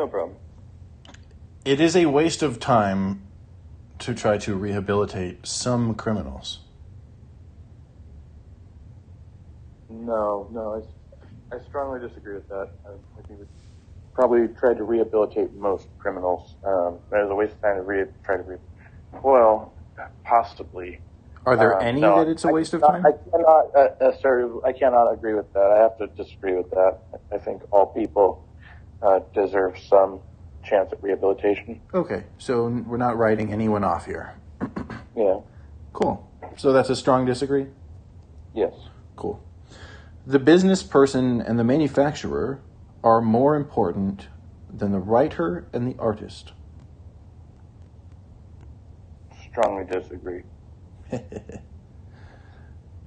no problem. It is a waste of time to try to rehabilitate some criminals. No, I strongly disagree with that. I think we probably tried to rehabilitate most criminals. There's a waste of time to try to well, possibly. Are there any No, that it's a waste of time? I cannot agree with that. I have to disagree with that. I think all people deserve some chance at rehabilitation. Okay, so we're not writing anyone off here. Yeah. Cool. So that's a strong disagree? Yes. Cool. The business person and the manufacturer are more important than the writer and the artist. Strongly disagree.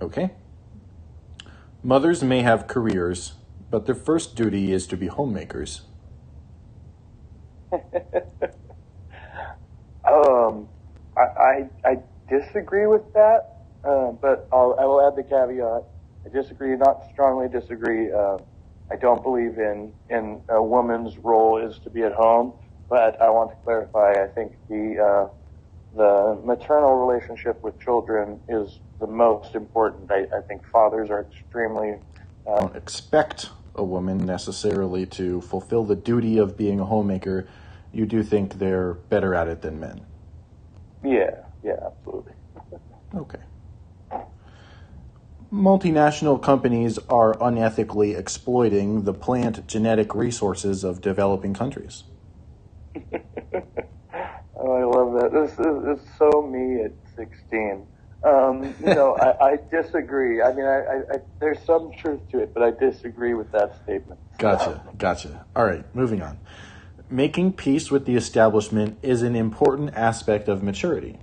Okay. Mothers may have careers, but their first duty is to be homemakers. I disagree with that, but I will add the caveat. I disagree, not strongly disagree. I don't believe in a woman's role is to be at home, but I want to clarify. I think the maternal relationship with children is the most important. I think fathers are extremely... Don't expect a woman necessarily to fulfill the duty of being a homemaker. You do think they're better at it than men? Yeah, absolutely. Okay. Multinational companies are unethically exploiting the plant genetic resources of developing countries. Oh, I love that. This is so me at 16. I disagree. I mean, I there's some truth to it, but I disagree with that statement. Gotcha. All right, moving on. Making peace with the establishment is an important aspect of maturity.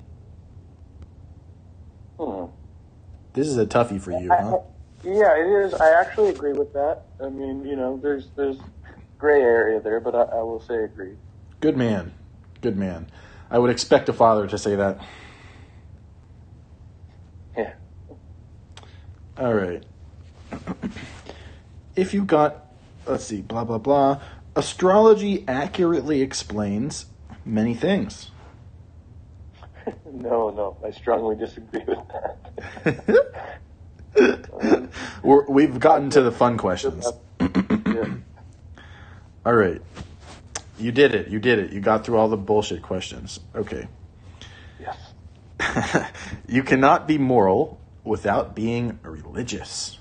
This is a toughie for you, huh? Yeah, it is. I actually agree with that. I mean, there's gray area there, but I will say agree. Good man. I would expect a father to say that. Yeah. All right. If you got, let's see, blah, blah, blah. Astrology accurately explains many things. No, I strongly disagree with that. We've gotten to the fun questions. Yeah. All right. You did it. You got through all the bullshit questions. Okay. Yes. You cannot be moral without being religious.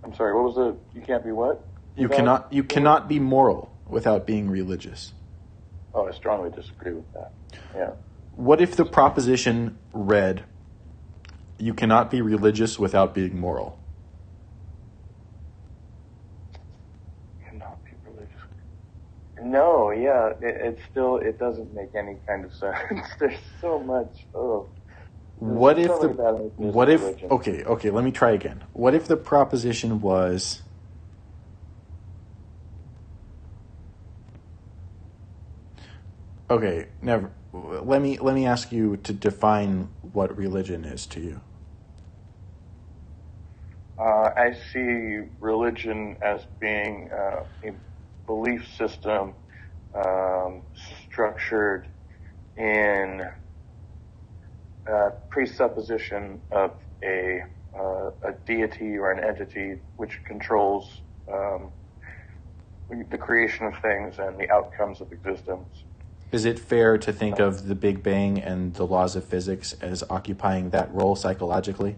I'm sorry, what was it? You can't be what? You cannot be moral without being religious. Oh, I strongly disagree with that. Yeah. What if the proposition read, you cannot be religious without being moral? Cannot be religious. No, yeah, it doesn't make any kind of sense. There's so much. Okay, let me try again. What if the proposition was, okay, never. Let me ask you to define what religion is to you. I see religion as being a belief system structured in presupposition of a deity or an entity which controls the creation of things and the outcomes of existence. Is it fair to think of the Big Bang and the laws of physics as occupying that role psychologically?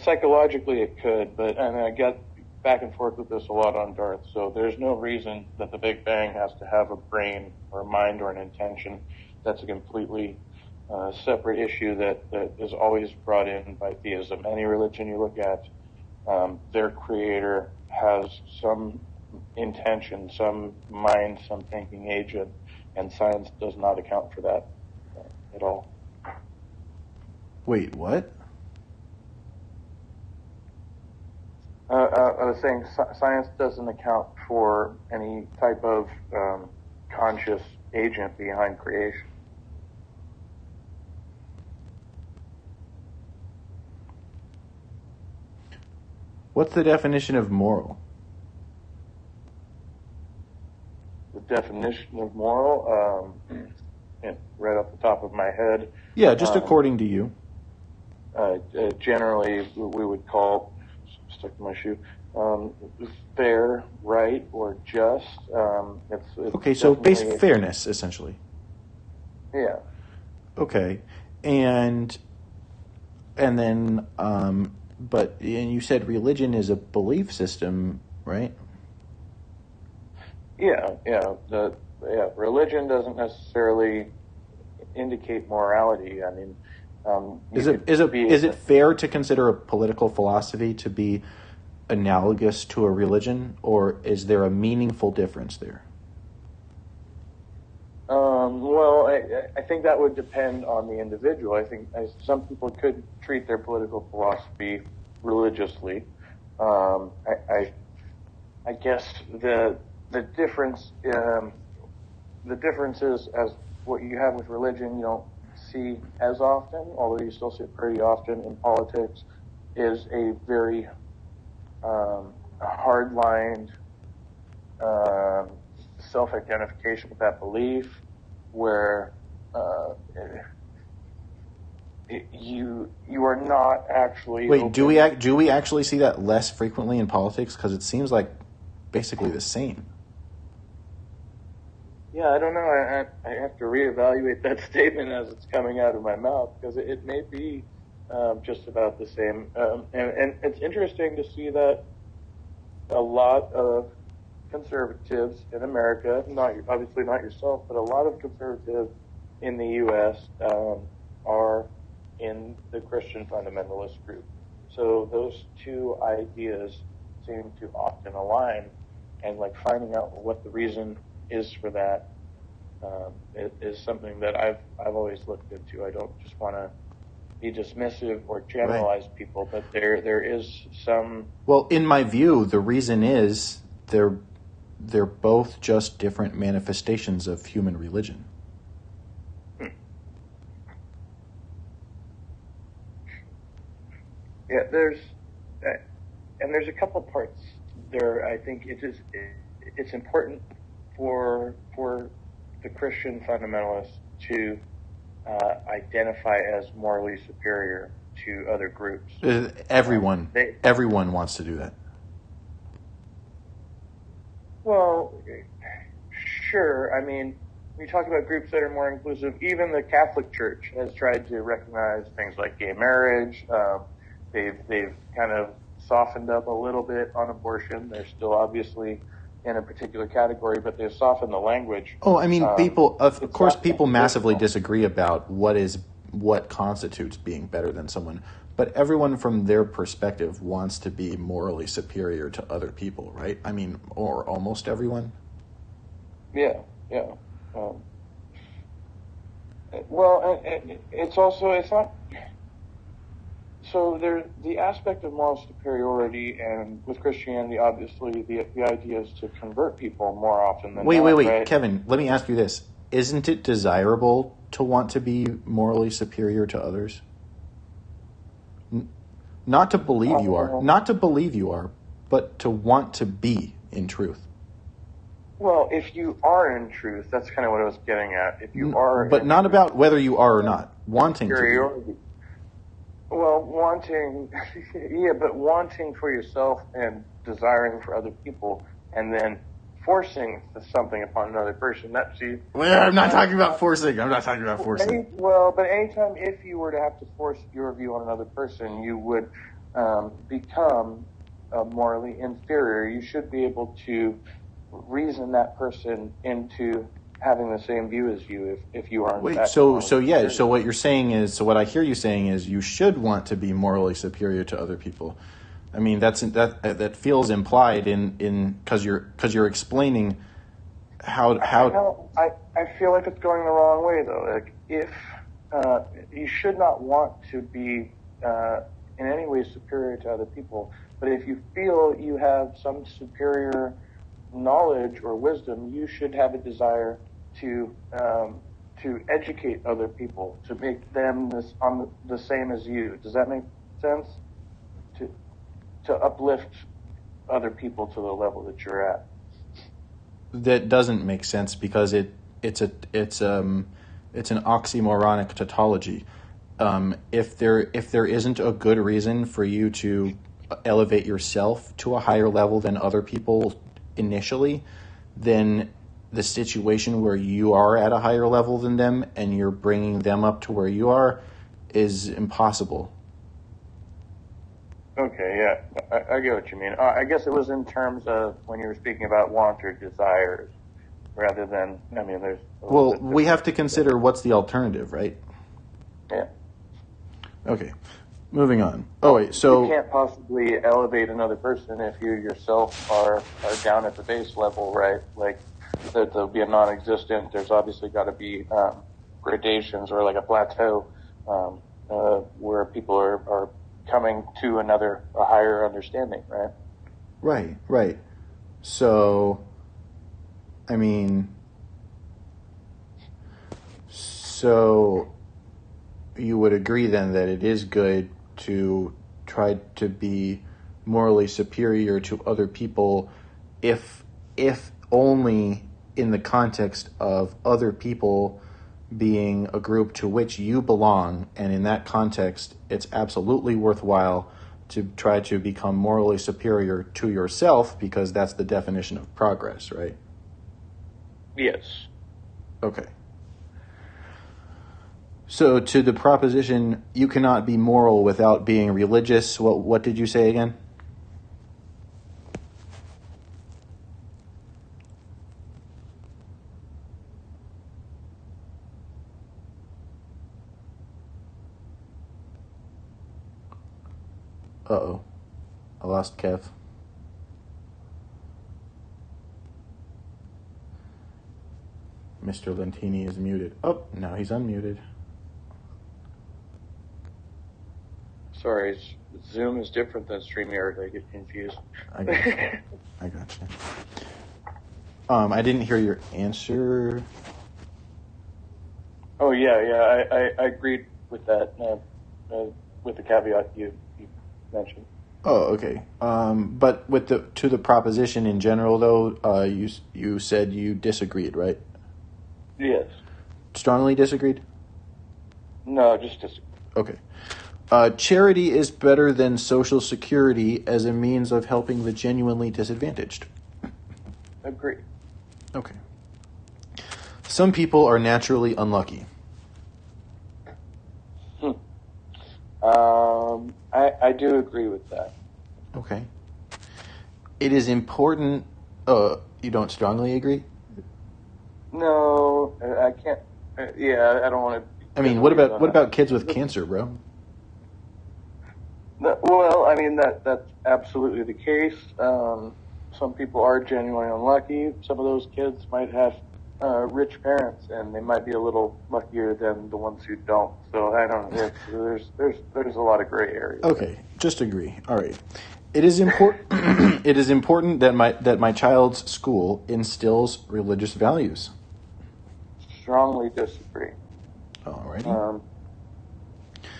Psychologically it could, but I get back and forth with this a lot on Darth, so there's no reason that the Big Bang has to have a brain or a mind or an intention. That's a completely separate issue that is always brought in by theism. Any religion you look at, their creator has some intention, some mind, some thinking agent, and science does not account for that at all. Wait, what? I was saying science doesn't account for any type of conscious agent behind creation. What's the definition of moral? definition of moral, right off the top of my head. Yeah, just according to you. Generally, we would call, stuck to my shoe, fair, right, or just. It's okay, so basic fairness, essentially. Yeah. Okay, and then, but and you said religion is a belief system, right? Yeah. Religion doesn't necessarily indicate morality. I mean, is it fair to consider a political philosophy to be analogous to a religion, or is there a meaningful difference there? Well, I think that would depend on the individual. I think some people could treat their political philosophy religiously. I guess the difference is, as what you have with religion you don't see as often, although you still see it pretty often in politics, is a very hard-lined self-identification with that belief, where you are not actually. Wait, do we actually see that less frequently in politics? Because it seems like basically the same. Yeah, I don't know. I have to reevaluate that statement as it's coming out of my mouth, because it may be just about the same. And it's interesting to see that a lot of conservatives in America, obviously not yourself, but a lot of conservatives in the U.S. Are in the Christian fundamentalist group. So those two ideas seem to often align, and like finding out what the reason is for that is something that I've always looked into. I don't just want to be dismissive or generalize people, but there is some. Well, in my view, the reason is they're both just different manifestations of human religion. Yeah, there's a couple parts there. I think it's important for the Christian fundamentalists to identify as morally superior to other groups. Everyone wants to do that. Well, sure. I mean, when you talk about groups that are more inclusive, even the Catholic Church has tried to recognize things like gay marriage. They've kind of softened up a little bit on abortion. They're still obviously in a particular category, but they've softened the language. Oh, I mean, people massively disagree about what constitutes being better than someone, but everyone from their perspective wants to be morally superior to other people, right? I mean, or almost everyone. Yeah. Well, it's not. So there's the aspect of moral superiority, and with Christianity, obviously, the idea is to convert people more often than not. Wait, right? Kevin, let me ask you this. Isn't it desirable to want to be morally superior to others? Not to believe you are, but to want to be in truth. Well, if you are in truth, that's kind of what I was getting at. If you are, but not about whether you are or not. Wanting to be. Well, wanting for yourself and desiring for other people, and then forcing something upon another person. I'm not talking about forcing. But anytime if you were to have to force your view on another person, you would become morally inferior. You should be able to reason that person into having the same view as you if you aren't. So what you're saying is, so what I hear you saying is you should want to be morally superior to other people. I mean, that feels implied in because you're explaining how. I feel like it's going the wrong way though. Like if you should not want to be in any way superior to other people, but if you feel you have some superior knowledge or wisdom, you should have a desire to educate other people, to make them the same as you. Does that make sense? To uplift other people to the level that you're at. that doesn't make sense because it's an oxymoronic tautology. If there isn't a good reason for you to elevate yourself to a higher level than other people initially, then the situation where you are at a higher level than them and you're bringing them up to where you are is impossible. Okay, yeah, I get what you mean. I guess it was in terms of when you were speaking about want or desires, rather than, I mean, there's... Well, we have to consider what's the alternative, right? Yeah. Okay, moving on. Oh, wait, so... You can't possibly elevate another person if you yourself are down at the base level, right? Like, there'll be a non-existent. There's obviously got to be gradations or like a plateau where people are coming to a higher understanding, right? Right. So, I mean, you would agree then that it is good to try to be morally superior to other people if only in the context of other people being a group to which you belong, and in that context it's absolutely worthwhile to try to become morally superior to yourself because that's the definition of progress, right? Yes. Okay. So to the proposition, you cannot be moral without being religious, what did you say again? Uh-oh. I lost Kev. Mr. Lentini is muted. Oh, now he's unmuted. Sorry, Zoom is different than StreamYard. I get confused. I got you. I didn't hear your answer. Oh, yeah, I agreed with that, with the caveat you mentioned. Oh, okay. But to the proposition in general, though, you said you disagreed, right? Yes. Strongly disagreed? No, just disagreed. Okay. Charity is better than Social Security as a means of helping the genuinely disadvantaged. Agree. Okay. Some people are naturally unlucky. I do agree with that. Okay. It is important... you don't strongly agree? No, I can't... yeah, I don't want to... I mean, what about kids with cancer, bro? Well, I mean, that's absolutely the case. Some people are genuinely unlucky. Some of those kids might have rich parents, and they might be a little luckier than the ones who don't. So I don't know. There's a lot of gray areas. Okay, just agree. All right. It is important. It is important that my child's school instills religious values. Strongly disagree. All righty.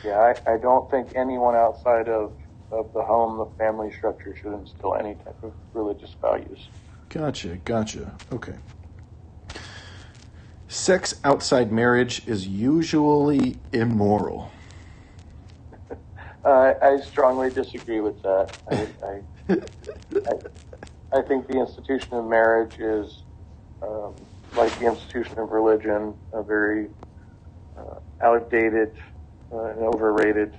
Yeah, I don't think anyone outside of the home, the family structure, should instill any type of religious values. Gotcha. Okay. Sex outside marriage is usually immoral. I strongly disagree with that. I think the institution of marriage is, like the institution of religion, a very outdated and overrated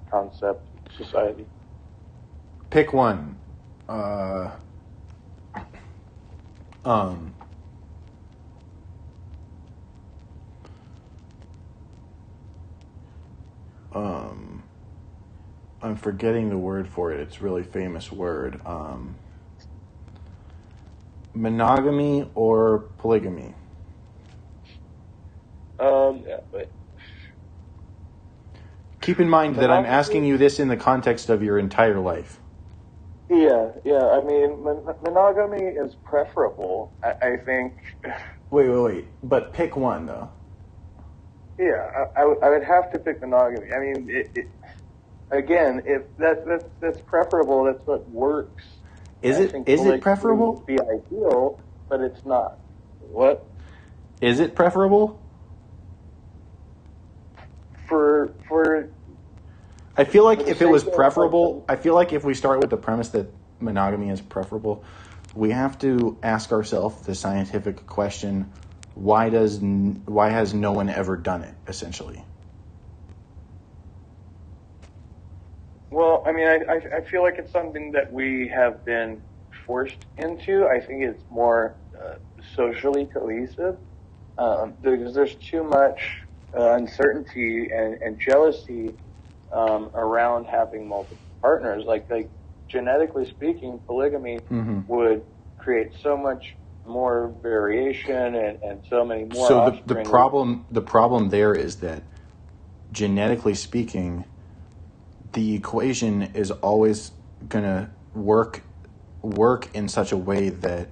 concept in society. Pick one. I'm forgetting the word for it. It's a really famous word. Monogamy or polygamy? Yeah, but keep in mind that I'm asking you this in the context of your entire life. Yeah. I mean, monogamy is preferable. I think. Wait. But pick one, though. Yeah, I would have to pick monogamy. I mean, again, if that's preferable, that's what works. Is it preferable? Would be ideal, but it's not. What? Is it preferable? For I feel like for the if it was sake of, preferable, I feel like if we start with the premise that monogamy is preferable, we have to ask ourselves the scientific question: why has no one ever done it? Essentially. Well, I mean, I feel like it's something that we have been forced into. I think it's more socially cohesive because there's too much uncertainty and jealousy around having multiple partners. Like genetically speaking, polygamy would create so much more variation and so many more So offspring. the problem there is that genetically speaking, the equation is always going to work in such a way that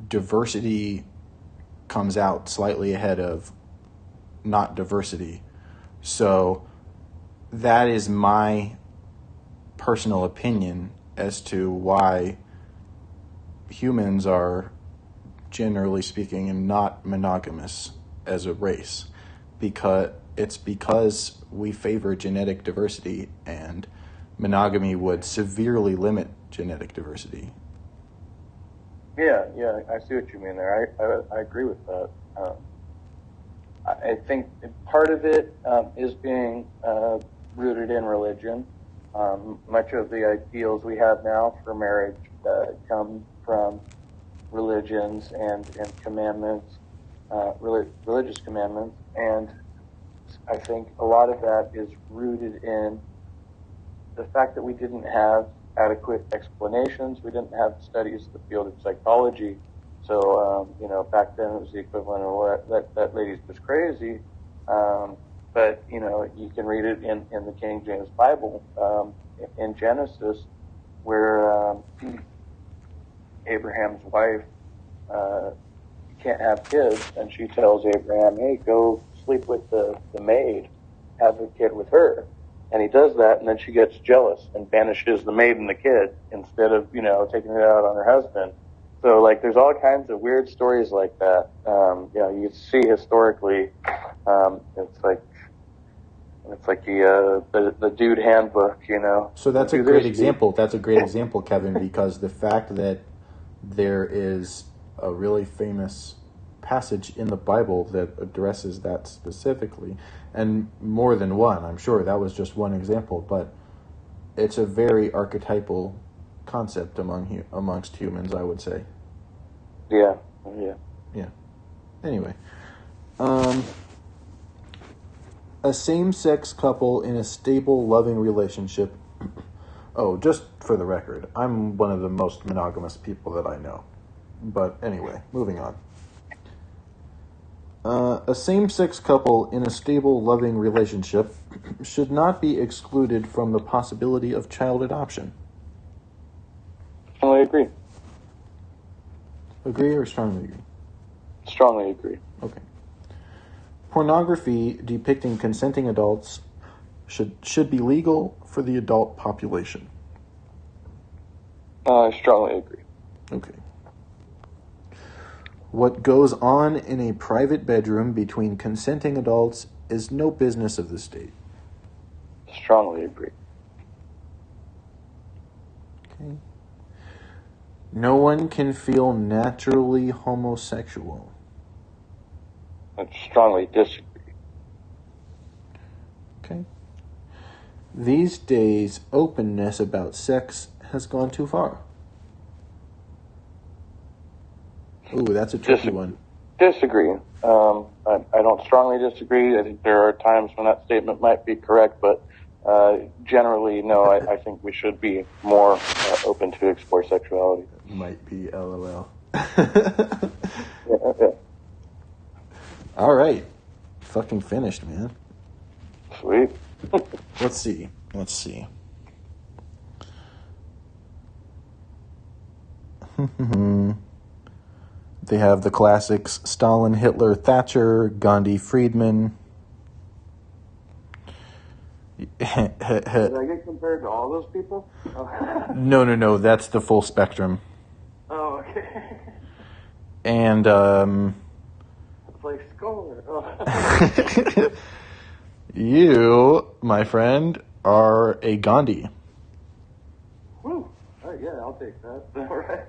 diversity comes out slightly ahead of not diversity. So that is my personal opinion as to why humans are, generally speaking, not monogamous as a race, because we favor genetic diversity, and monogamy would severely limit genetic diversity. Yeah, I see what you mean there. I agree with that. I think part of it is being rooted in religion. Much of the ideals we have now for marriage come from religions and commandments, religious commandments, and I think a lot of that is rooted in the fact that we didn't have adequate explanations. We didn't have studies in the field of psychology. So, back then it was the equivalent of that lady's just crazy. But, you can read it in the King James Bible, in Genesis, where Abraham's wife can't have kids, and she tells Abraham, hey, go sleep with the maid, have a kid with her. And he does that, and then she gets jealous and banishes the maid and the kid instead of, taking it out on her husband. So, there's all kinds of weird stories like that. You see historically, it's like the dude handbook, So that's a great example. That's a great example, Kevin, because the fact that there is a really famous passage in the Bible that addresses that specifically, and more than one, I'm sure that was just one example, but it's a very archetypal concept amongst humans, I would say. Yeah. Anyway, a same-sex couple in a stable, loving relationship. Oh, just for the record, I'm one of the most monogamous people that I know. But anyway, moving on. A same-sex couple in a stable, loving relationship should not be excluded from the possibility of child adoption. Strongly agree. Agree or strongly agree? Strongly agree. Okay. Pornography depicting consenting adults should be legal for the adult population. I strongly agree. Okay. What goes on in a private bedroom between consenting adults is no business of the state. Strongly agree. Okay. No one can feel naturally homosexual. I strongly disagree. Okay. These days, openness about sex has gone too far. Ooh, that's a tricky one. Disagree. I don't strongly disagree. I think there are times when that statement might be correct, but generally, no, I think we should be more open to explore sexuality. Might be LOL. Yeah. All right. Fucking finished, man. Sweet. Let's see. They have the classics: Stalin, Hitler, Thatcher, Gandhi, Friedman. Did I get compared to all those people? No. That's the full spectrum. Oh, Okay. And play score. Oh. you, my friend, are a Gandhi. Woo! Yeah, I'll take that. All right.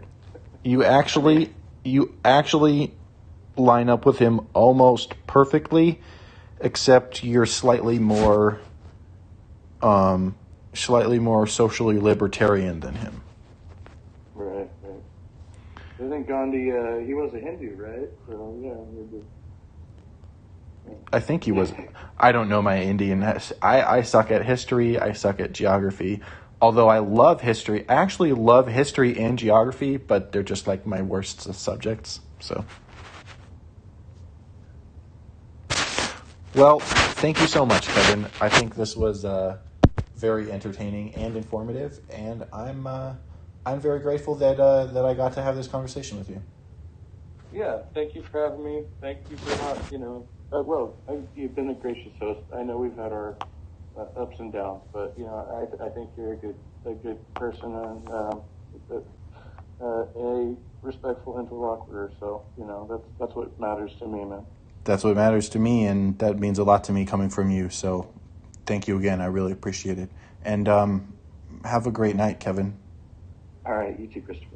You actually line up with him almost perfectly, except you're slightly more socially libertarian than him. Right. I think Gandhi, he was a Hindu, right? So, yeah, maybe. I think he was. I don't know my Indian. I suck at history. I suck at geography. Although I love history. I actually love history and geography, but they're just like my worst subjects. So. Well, thank you so much, Kevin. I think this was very entertaining and informative, and I'm very grateful that I got to have this conversation with you. Yeah, thank you for having me. Thank you for not, you've been a gracious host. I know we've had our ups and downs, but I think you're a good person and a respectful interlocutor. So that's what matters to me, man. That's what matters to me, and that means a lot to me coming from you. So, thank you again. I really appreciate it, and have a great night, Kevin. All right, you too, Christopher.